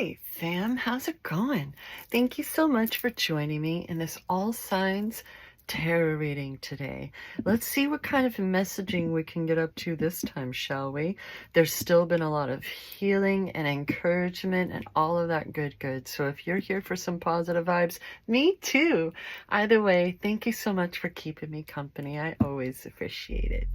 Hey, fam, how's it going? Thank you so much for joining me in this all signs tarot reading today. Let's see what kind of messaging we can get up to this time, shall we? There's still been a lot of healing and encouragement and all of that good. So if you're here for some positive vibes, me too. Either way, thank you so much for keeping me company. I always appreciate it.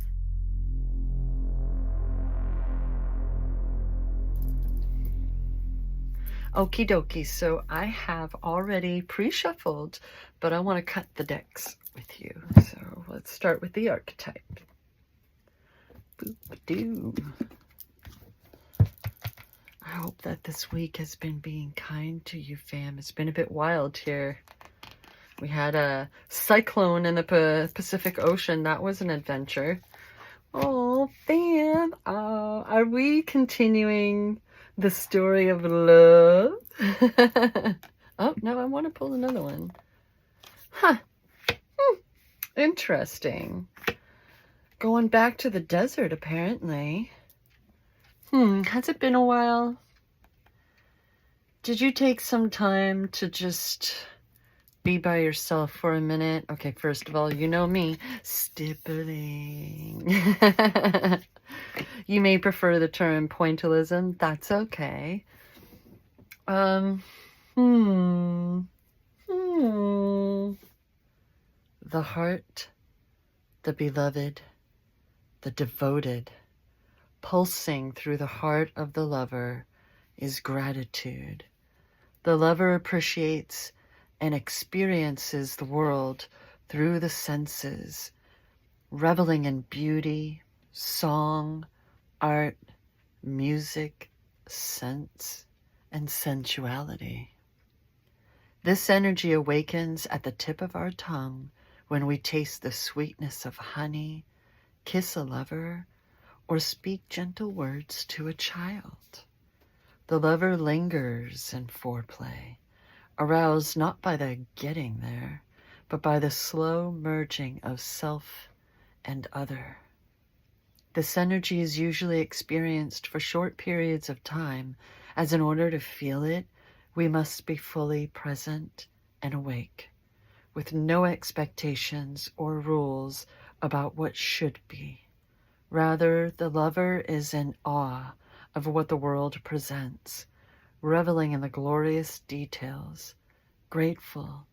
Okie dokie, so I have already pre-shuffled, but I want to cut the decks with you. So let's start with the archetype. Boop-a-doo. I hope that this week has been being kind to you, fam. It's been a bit wild here. We had a cyclone in the Pacific Ocean. That was an adventure. Oh, fam. Are we continuing the story of love? Oh, no, I want to pull another one. Huh. Interesting. Going back to the desert, apparently. Has it been a while? Did you take some time to just be by yourself for a minute? Okay, first of all, you know me. Stippling. You may prefer the term pointillism. That's okay. The heart, the beloved, the devoted, pulsing through the heart of the lover is gratitude. The lover appreciates and experiences the world through the senses, reveling in beauty, song, art, music, sense, and sensuality. This energy awakens at the tip of our tongue when we taste the sweetness of honey, kiss a lover, or speak gentle words to a child. The lover lingers in foreplay, aroused not by the getting there, but by the slow merging of self and other. This energy is usually experienced for short periods of time, as in order to feel it, we must be fully present and awake, with no expectations or rules about what should be. Rather, the lover is in awe of what the world presents, reveling in the glorious details, grateful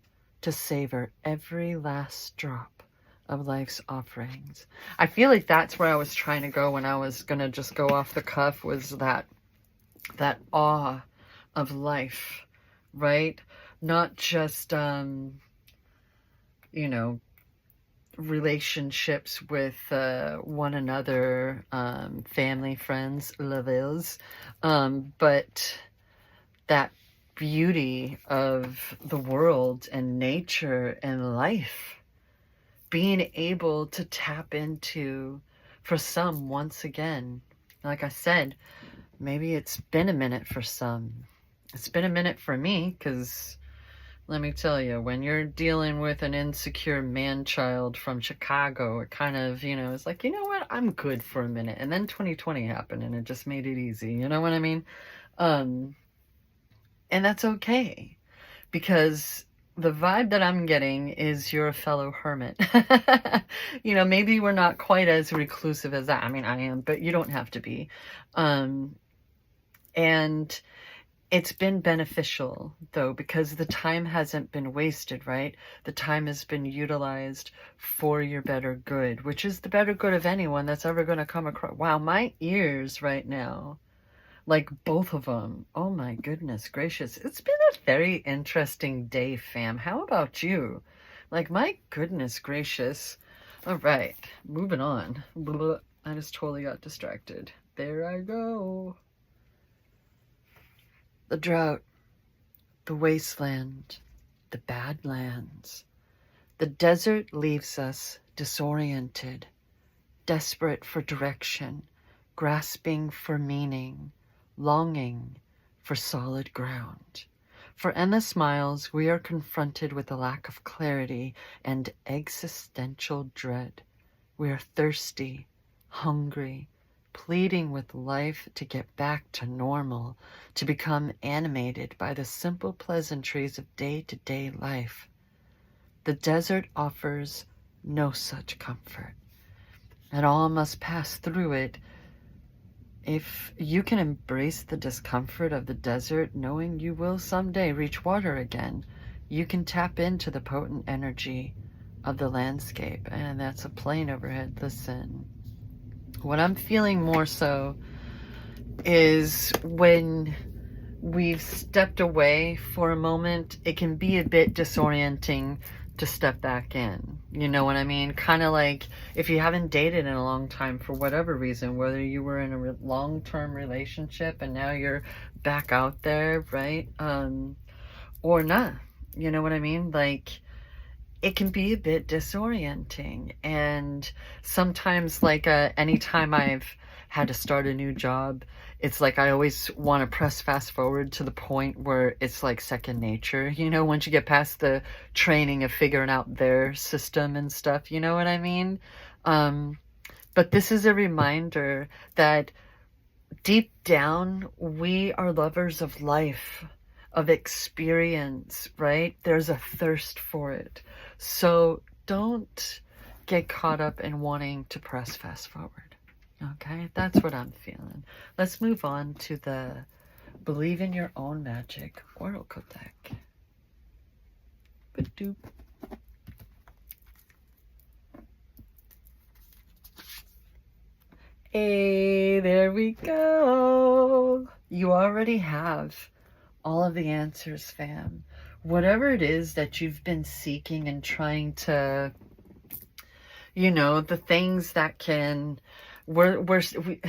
to savor every last drop of life's offerings. I feel like that's where I was trying to go when I was going to just go off the cuff, was that awe of life, right? Not just, relationships with one another, family, friends, lovers, but that beauty of the world and nature and life, being able to tap into, for some, once again, like I said, maybe it's been a minute for some. It's been a minute for me, because let me tell you, when you're dealing with an insecure man-child from Chicago, it kind of, it's like, you know what, I'm good for a minute. And then 2020 happened, and it just made it easy. You know what I mean? And that's okay, because the vibe that I'm getting is you're a fellow hermit. Maybe we're not quite as reclusive as that. I mean, I am, but you don't have to be. And it's been beneficial, though, because the time hasn't been wasted, right? The time has been utilized for your better good, which is the better good of anyone that's ever going to come across. Wow, my ears right now, like both of them. Oh my goodness gracious. It's been a very interesting day, fam. How about you? Like, my goodness gracious. All right, moving on. Blah, I just totally got distracted. There I go. The drought, the wasteland, the badlands. The desert leaves us disoriented, desperate for direction, grasping for meaning, longing for solid ground. For endless miles, we are confronted with a lack of clarity and existential dread. We are thirsty, hungry, pleading with life to get back to normal, to become animated by the simple pleasantries of day-to-day life. The desert offers no such comfort, and all must pass through it. If you can embrace the discomfort of the desert, knowing you will someday reach water again, you can tap into the potent energy of the landscape. And that's a plane overhead. Listen, what I'm feeling more so is when we've stepped away for a moment, it can be a bit disorienting to step back in. You know what I mean? Kind of like if you haven't dated in a long time for whatever reason, whether you were in a long-term relationship and now you're back out there, right? Or not. You know what I mean? Like, it can be a bit disorienting. And sometimes, like, anytime I've had to start a new job, it's like I always want to press fast forward to the point where it's like second nature, you know, once you get past the training of figuring out their system and stuff, you know what I mean? But this is a reminder that deep down, we are lovers of life, of experience, right? There's a thirst for it. So don't get caught up in wanting to press fast forward. Okay, that's what I'm feeling. Let's move on to the Believe in Your Own Magic Oracle deck. Ba-doop. Hey, there we go. You already have all of the answers, fam. Whatever it is that you've been seeking and trying to, you know, the things that can... we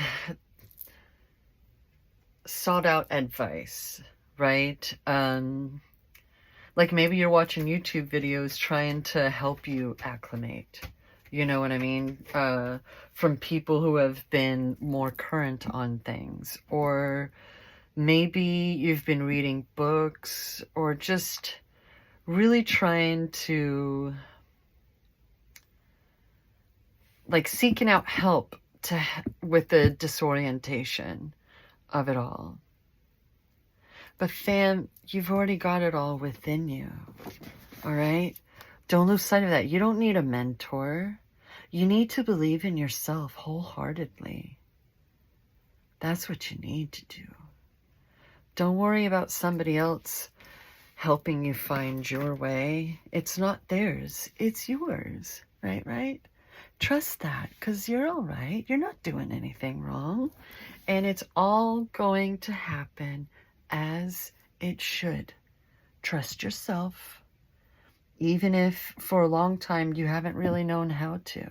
sought out advice, right? Like maybe you're watching YouTube videos trying to help you acclimate, you know what I mean? From people who have been more current on things. Or maybe you've been reading books, or just really trying to, like, seeking out help with the disorientation of it all. But fam, you've already got it all within you. All right? Don't lose sight of that. You don't need a mentor. You need to believe in yourself wholeheartedly. That's what you need to do. Don't worry about somebody else helping you find your way. It's not theirs. It's yours. Right? Trust that, because you're all right. You're not doing anything wrong. And it's all going to happen as it should. Trust yourself, even if for a long time you haven't really known how to.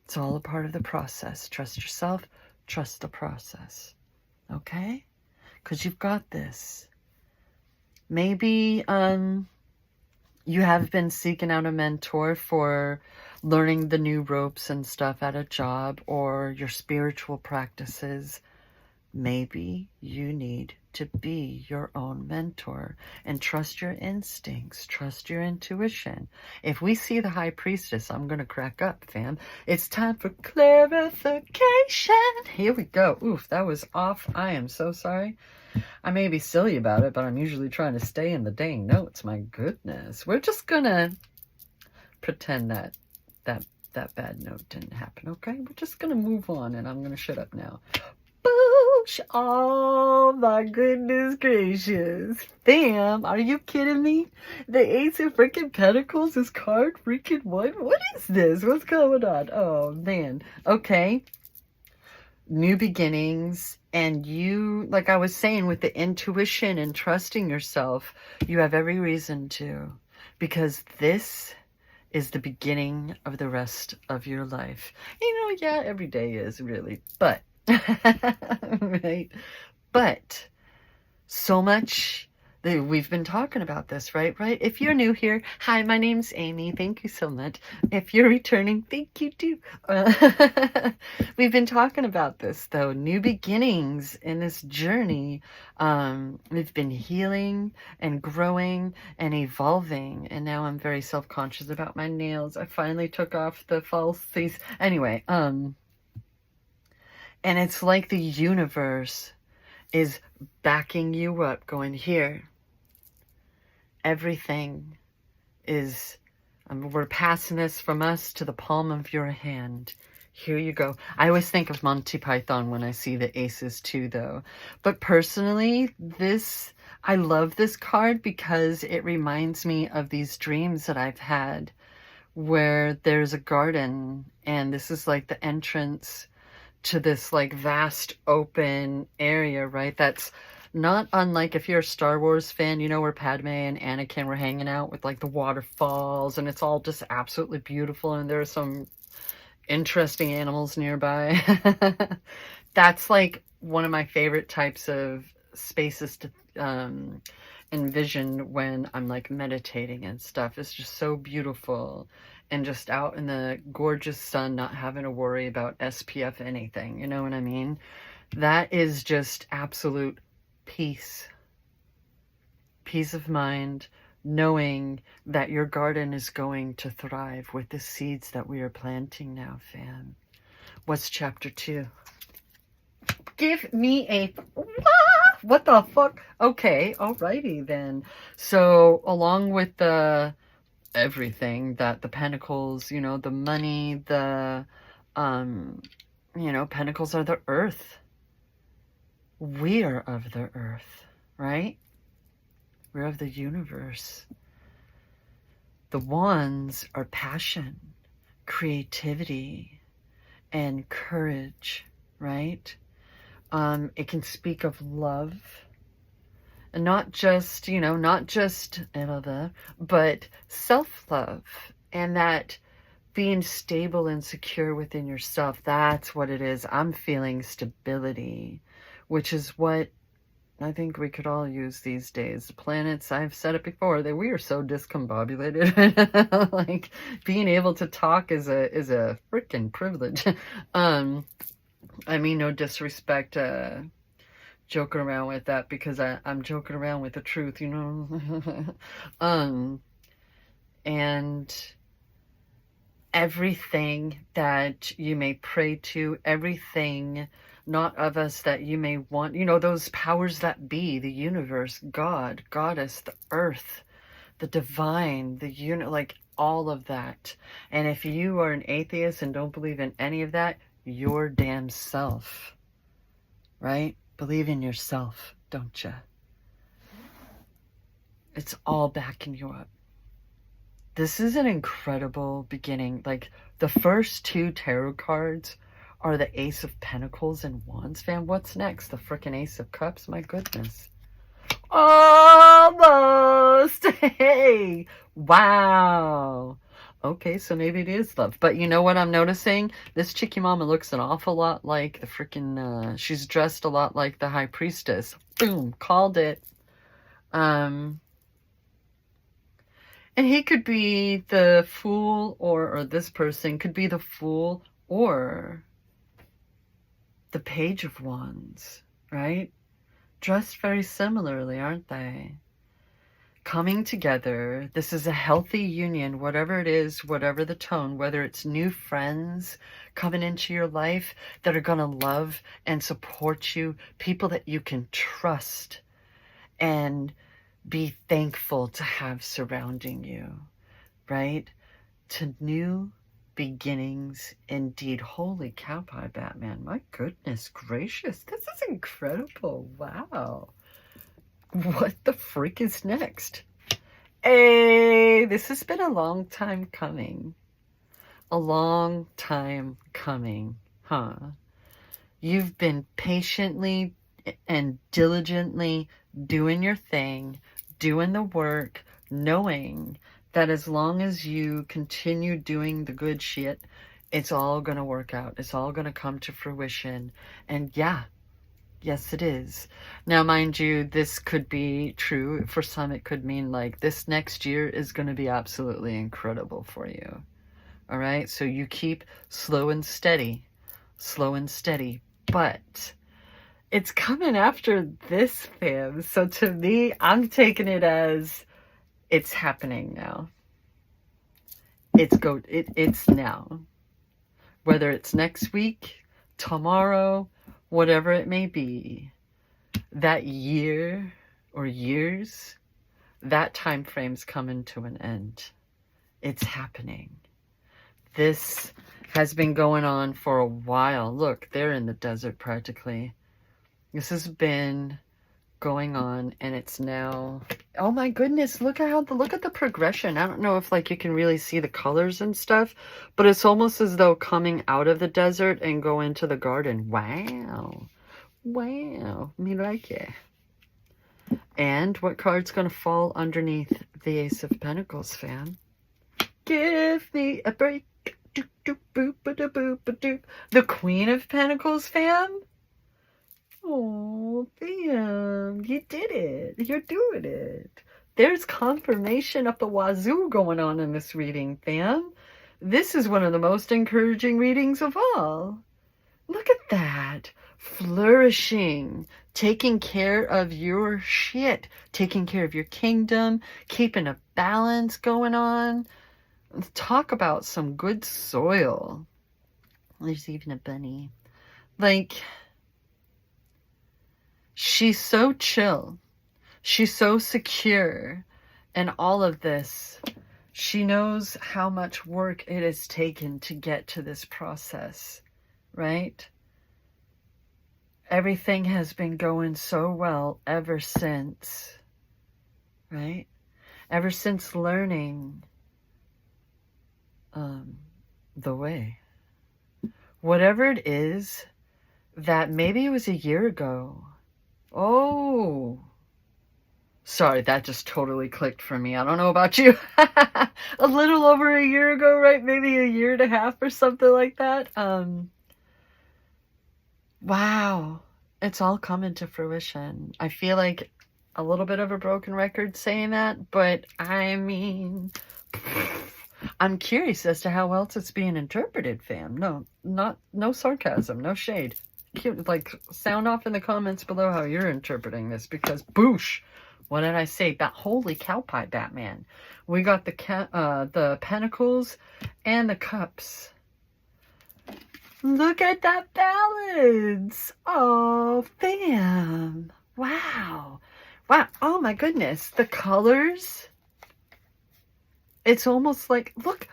It's all a part of the process. Trust yourself. Trust the process. Okay? Because you've got this. Maybe you have been seeking out a mentor for learning the new ropes and stuff at a job or your spiritual practices. Maybe you need to be your own mentor and trust your instincts, trust your intuition. If we see the High Priestess, I'm going to crack up, fam. It's time for clarification. Here we go. Oof, that was off. I am so sorry. I may be silly about it, but I'm usually trying to stay in the dang notes. My goodness. We're just going to pretend that bad note didn't happen, okay? We're just going to move on, and I'm going to shut up now. Boosh! Oh, my goodness gracious. Fam, are you kidding me? The Ace of freaking Pentacles is card freaking what? What is this? What's going on? Oh, man. Okay. New beginnings. And you, like I was saying, with the intuition and trusting yourself, you have every reason to. Because this is the beginning of the rest of your life. You know, yeah, every day is really, but, right? But so much, we've been talking about this, right? If you're new here, hi, my name's Amy. Thank you so much. If you're returning, thank you too. We've been talking about this, though. New beginnings in this journey. We've been healing and growing and evolving. And now I'm very self-conscious about my nails. I finally took off the falsies. Anyway, And it's like the universe is backing you up, going, here, everything is, we're passing this from us to the palm of your hand. Here you go. I always think of Monty Python when I see the aces too, though. But personally, I love this card because it reminds me of these dreams that I've had where there's a garden and this is like the entrance to this like vast open area, right? That's not unlike if you're a Star Wars fan, you know, where Padme and Anakin were hanging out with like the waterfalls and it's all just absolutely beautiful and there's some interesting animals nearby. That's like one of my favorite types of spaces to envision when I'm like meditating and stuff. It's just so beautiful and just out in the gorgeous sun, not having to worry about SPF anything, you know what I mean? That is just absolute peace of mind, knowing that your garden is going to thrive with the seeds that we are planting now, fam. What's chapter 2? Give me a... What the fuck? Okay, alrighty then. So, along with the everything that the pentacles, you know, the money, the, you know, pentacles are the earth. We are of the earth, right? We're of the universe. The wands are passion, creativity, and courage, right? It can speak of love. And not just, you know, not just, but self-love. And that being stable and secure within yourself, that's what it is. I'm feeling stability, which is what I think we could all use these days. The planets, I've said it before, that we are so discombobulated. Like, being able to talk is a freaking privilege. I mean, no disrespect, joking around with that because I'm joking around with the truth, you know. And everything that you may pray to, everything not of us that you may want, you know, those powers that be, the universe, God, goddess, the earth, the divine, the like all of that. And if you are an atheist and don't believe in any of that, your damn self, right? Believe in yourself, don't you? It's all backing you up. This is an incredible beginning. Like, the first 2 tarot cards are the Ace of Pentacles and Wands, fam. What's next? The frickin' Ace of Cups? My goodness. Almost! Hey! Wow! Okay, so maybe it is love. But you know what I'm noticing? This Chicky Mama looks an awful lot like the frickin', she's dressed a lot like the High Priestess. Boom! Called it. And he could be the Fool, or this person could be the Fool, or the Page of Wands, right? Dressed very similarly, aren't they? Coming together. This is a healthy union, whatever it is, whatever the tone, whether it's new friends coming into your life that are going to love and support you, people that you can trust and be thankful to have surrounding you, right? To new beginnings indeed. Holy cow pie, Batman. My goodness gracious. This is incredible. Wow. What the freak is next? Hey, this has been a long time coming. A long time coming, huh? You've been patiently and diligently doing your thing, doing the work, knowing that as long as you continue doing the good shit, it's all going to work out. It's all going to come to fruition. And yeah, yes, it is. Now, mind you, this could be true. For some, it could mean like this next year is going to be absolutely incredible for you. All right? So you keep slow and steady. But it's coming after this, fam. So to me, I'm taking it as it's happening now. It's now. Whether it's next week, tomorrow, whatever it may be, that year or years, that time frame's coming to an end. It's happening. This has been going on for a while. Look, they're in the desert practically. This has been going on, and it's now, oh my goodness, look at the progression. I don't know if like you can really see the colors and stuff, but it's almost as though coming out of the desert and go into the garden. Wow, me like it. And what card's gonna fall underneath the Ace of Pentacles, fam? Give me a break. The Queen of Pentacles, fam. Oh, fam, you did it. You're doing it. There's confirmation up the wazoo going on in this reading, fam. This is one of the most encouraging readings of all. Look at that. Flourishing, taking care of your shit, taking care of your kingdom, keeping a balance going on. Talk about some good soil. There's even a bunny. Like, she's so chill. She's so secure in all of this. She knows how much work it has taken to get to this process, right? Everything has been going so well ever since, right? Ever since learning the way. Whatever it is that maybe it was a year ago. Oh, sorry, that just totally clicked for me. I don't know about you. A little over a year ago, right? Maybe a year and a half or something like that. Wow, it's all coming to fruition. I feel like a little bit of a broken record saying that, but I mean, I'm curious as to how else it's being interpreted, fam. No sarcasm, no shade. Like, sound off in the comments below how you're interpreting this, because boosh, what did I say? Holy cow pie, Batman. We got the pentacles and the cups. Look at that balance. Oh, fam. Wow. Oh my goodness. The colors. It's almost like, look.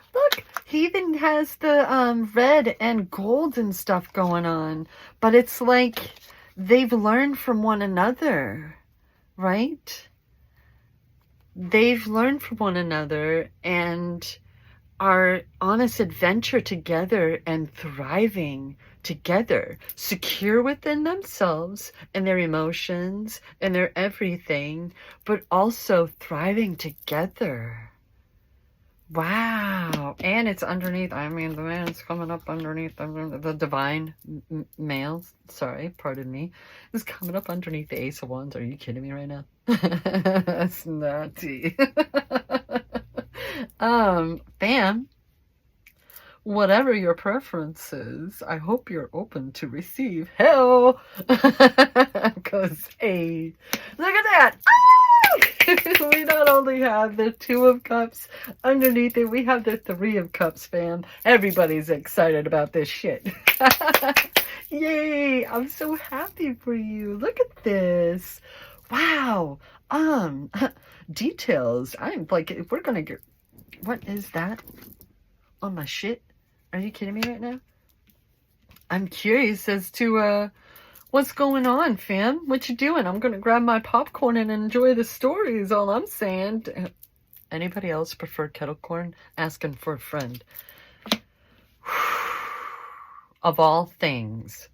He even has the red and gold and stuff going on. But it's like they've learned from one another, right? They've learned from one another and are on this adventure together and thriving together, secure within themselves and their emotions and their everything, but also thriving together. Wow. And it's underneath, I mean, the man's coming up underneath the divine male, sorry, pardon me, is coming up underneath the Ace of Wands. Are you kidding me right now? That's naughty. Bam. Whatever your preference is, I hope you're open to receive hell. Because, hey, look at that. We not only have the Two of Cups underneath it, we have the Three of Cups, fam. Everybody's excited about this shit. Yay, I'm so happy for you. Look at this. Wow. Details. I'm like, if we're gonna get, what is that on my shit? Are you kidding me right now? I'm curious as to what's going on, fam. What you doing? I'm gonna grab my popcorn and enjoy the story is all I'm saying. Anybody else prefer kettle corn? Asking for a friend. Of all things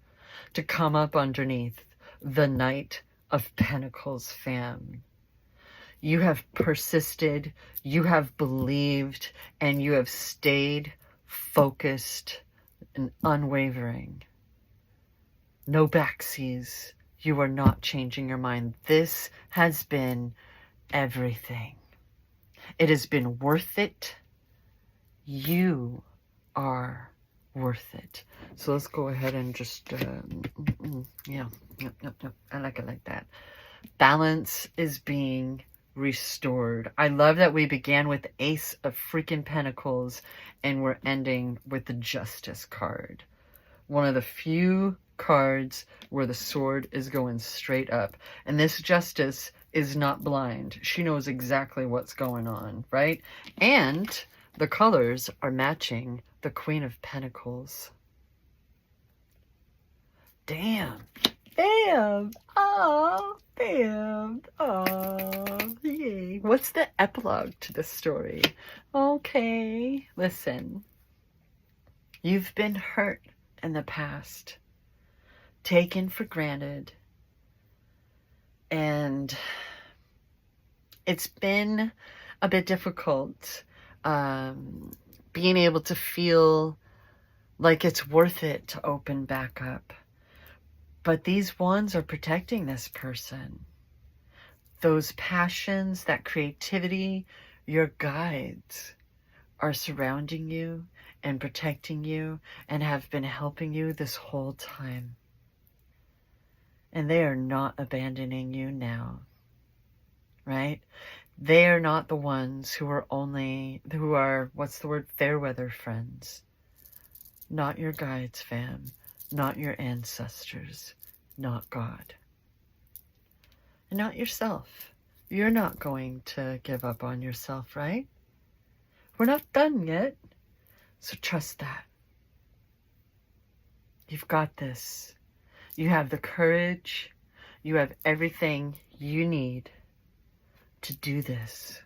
to come up underneath the Knight of Pentacles, fam. You have persisted, you have believed, and you have stayed focused and unwavering. No backseas. You are not changing your mind. This has been everything. It has been worth it. You are worth it. So let's go ahead and just, yeah. I like it like that. Balance is being restored. I love that we began with Ace of freaking Pentacles and we're ending with the Justice card. One of the few cards where the sword is going straight up. And this Justice is not blind. She knows exactly what's going on, right? And the colors are matching the Queen of Pentacles. Damn. Bam! Oh, bam! Oh, yay. What's the epilogue to the story? Okay, listen. You've been hurt in the past, taken for granted, and it's been a bit difficult being able to feel like it's worth it to open back up. But these wands are protecting this person. Those passions, that creativity, your guides are surrounding you and protecting you and have been helping you this whole time. And they are not abandoning you now, right? They are not the ones who are what's the word, fair weather friends. Not your guides, fam. Not your ancestors. Not God. And not yourself. You're not going to give up on yourself, right? We're not done yet. So trust that. You've got this. You have the courage. You have everything you need to do this.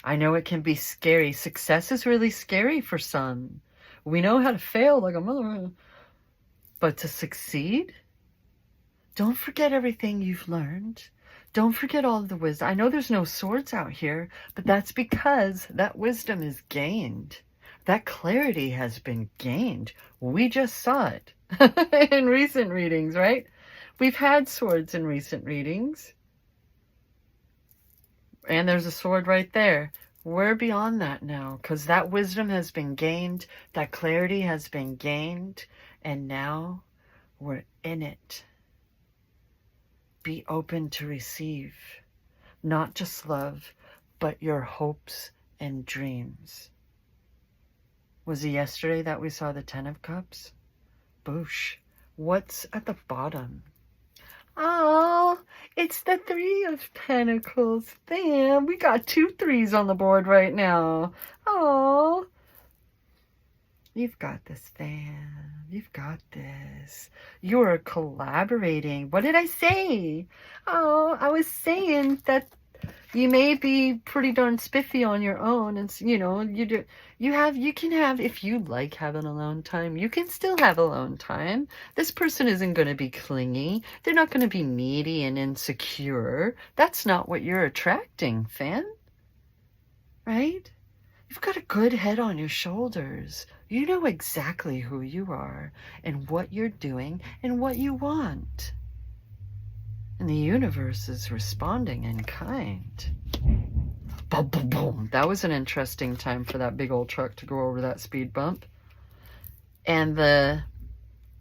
I know it can be scary. Success is really scary for some. We know how to fail like a mother. But to succeed, don't forget everything you've learned. Don't forget all of the wisdom. I know there's no swords out here, but that's because that wisdom is gained. That clarity has been gained. We just saw it in recent readings, right? We've had swords in recent readings. And there's a sword right there. We're beyond that now because that wisdom has been gained. That clarity has been gained. And now we're in it. Be open to receive not just love, but your hopes and dreams. Was it yesterday that we saw the 10 of Cups? Boosh. What's at the bottom? Oh, it's the 3 of Pentacles. Damn, we got 2 3s on the board right now. Oh. You've got this, fam. You've got this. You're collaborating. What did I say? Oh, I was saying that you may be pretty darn spiffy on your own. And, you know, you can have, if you like having alone time, you can still have alone time. This person isn't going to be clingy. They're not going to be needy and insecure. That's not what you're attracting, fam. Right? You've got a good head on your shoulders. You know exactly who you are and what you're doing and what you want. And the universe is responding in kind. Boom, boom, boom. That was an interesting time for that big old truck to go over that speed bump. And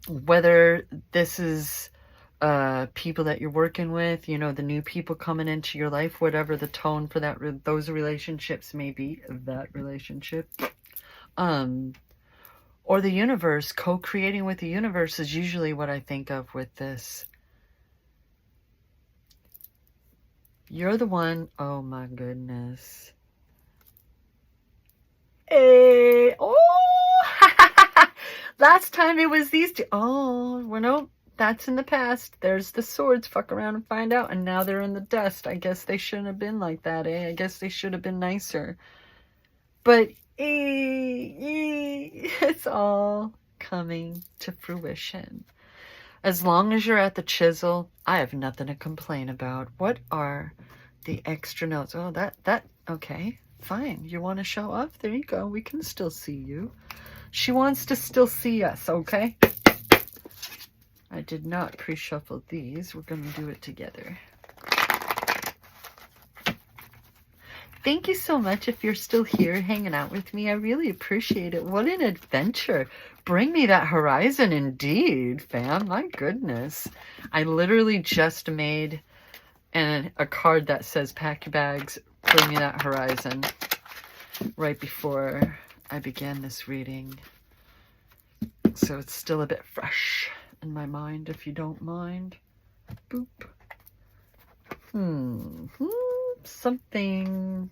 whether this is people that you're working with, you know, the new people coming into your life, whatever the tone for those relationships may be, that relationship, or the universe, co-creating with the universe is usually what I think of with this. You're the one, oh my goodness. Hey, oh, last time it was these two. Oh, well, no, that's in the past. There's the swords, fuck around and find out. And now they're in the dust. I guess they shouldn't have been like that, eh? I guess they should have been nicer. But it's all coming to fruition. As long as you're at the chisel, I have nothing to complain about. What are the extra notes? Oh, okay, fine. You want to show off? There you go. We can still see you. She wants to still see us, okay? I did not pre-shuffle these. We're going to do it together. Thank you so much if you're still here hanging out with me. I really appreciate it. What an adventure. Bring me that horizon indeed, fam. My goodness. I literally just made a card that says pack your bags, bring me that horizon right before I began this reading. So it's still a bit fresh. in my mind, if you don't mind. Boop. Something.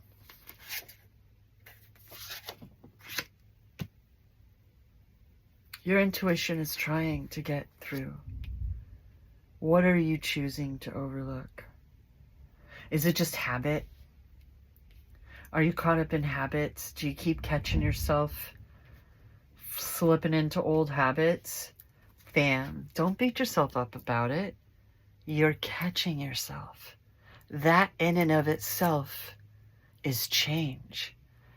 Your intuition is trying to get through. What are you choosing to overlook? Is it just habit? Are you caught up in habits? Do you keep catching yourself slipping into old habits? Fam, don't beat yourself up about it. You're catching yourself. That in and of itself is change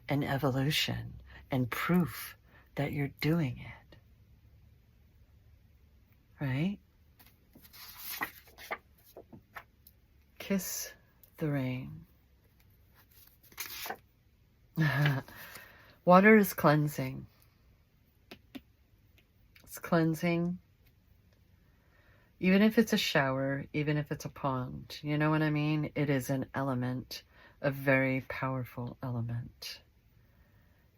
and evolution and proof that you're doing it. Right? Kiss the rain. Water is cleansing. It's cleansing. Even if it's a shower, even if it's a pond, you know what I mean? It is an element, a very powerful element.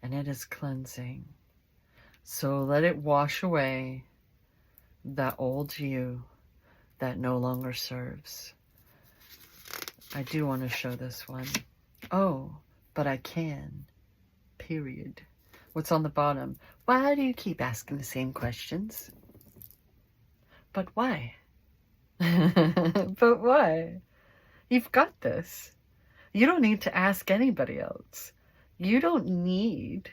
And it is cleansing. So let it wash away that old you that no longer serves. I do want to show this one. Oh, but I can. Period. What's on the bottom? Why do you keep asking the same questions? But why? But why? You've got this. You don't need to ask anybody else. You don't need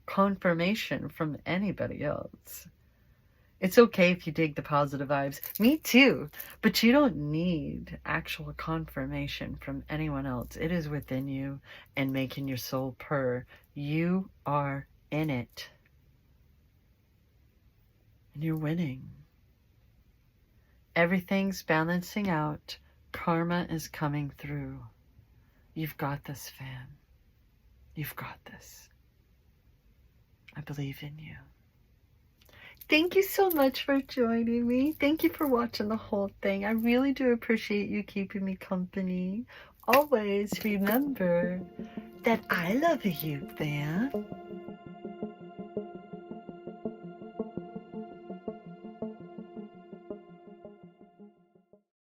confirmation from anybody else. It's okay if you dig the positive vibes. Me too. But you don't need actual confirmation from anyone else. It is within you and making your soul purr. You are in it. And you're winning. Everything's balancing out. Karma is coming through. You've got this, fam. You've got this. I believe in you. Thank you so much for joining me. Thank you for watching the whole thing. I really do appreciate you keeping me company. Always remember that I love you, fam.